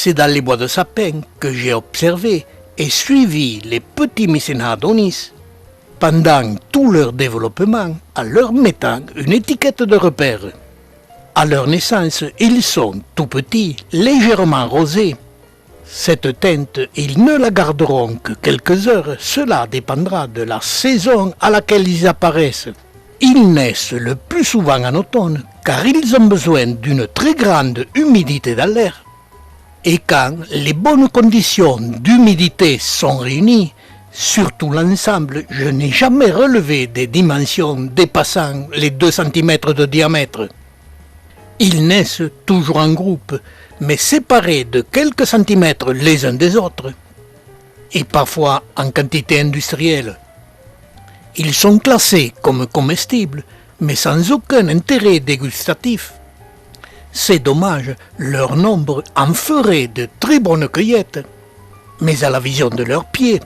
c'est dans les bois de sapin que j'ai observé et suivi les petits Mycénas Adonis pendant tout leur développement en leur mettant une étiquette de repère. À leur naissance, ils sont tout petits, légèrement rosés. Cette teinte, ils ne la garderont que quelques heures, cela dépendra de la saison à laquelle ils apparaissent. Ils naissent le plus souvent en automne car ils ont besoin d'une très grande humidité dans l'air. Et quand les bonnes conditions d'humidité sont réunies, surtout l'ensemble, je n'ai jamais relevé des dimensions dépassant les 2 cm de diamètre. Ils naissent toujours en groupe, mais séparés de quelques centimètres les uns des autres, et parfois en quantité industrielle. Ils sont classés comme comestibles, mais sans aucun intérêt dégustatif. C'est dommage, leur nombre en ferait de très bonnes cueillettes, mais à la vision de leurs pieds,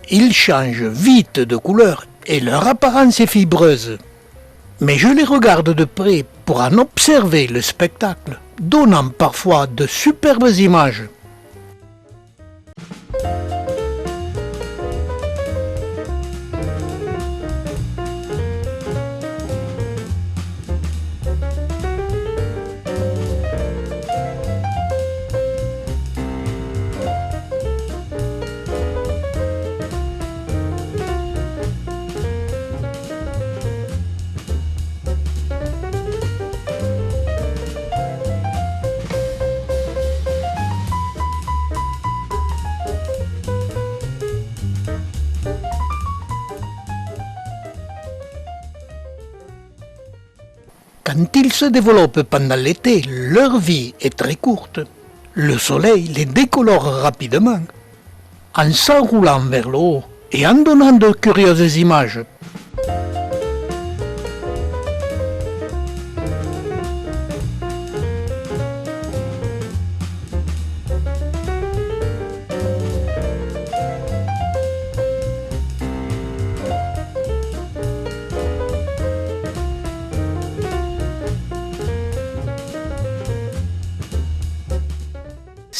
ils changent vite de couleur et leur apparence est fibreuse. Mais je les regarde de près pour en observer le spectacle, donnant parfois de superbes images. Quand ils se développent pendant l'été, leur vie est très courte. Le soleil les décolore rapidement, en s'enroulant vers le haut et en donnant de curieuses images.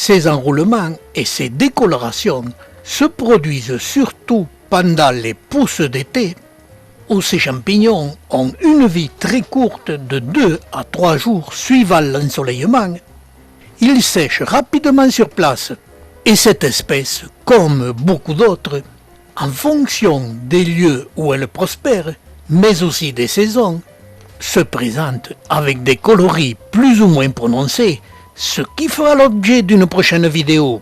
Ces enroulements et ces décolorations se produisent surtout pendant les pousses d'été, où ces champignons ont une vie très courte de 2 à 3 jours suivant l'ensoleillement. Ils sèchent rapidement sur place, et cette espèce, comme beaucoup d'autres, en fonction des lieux où elle prospère, mais aussi des saisons, se présente avec des coloris plus ou moins prononcés, ce qui fera l'objet d'une prochaine vidéo.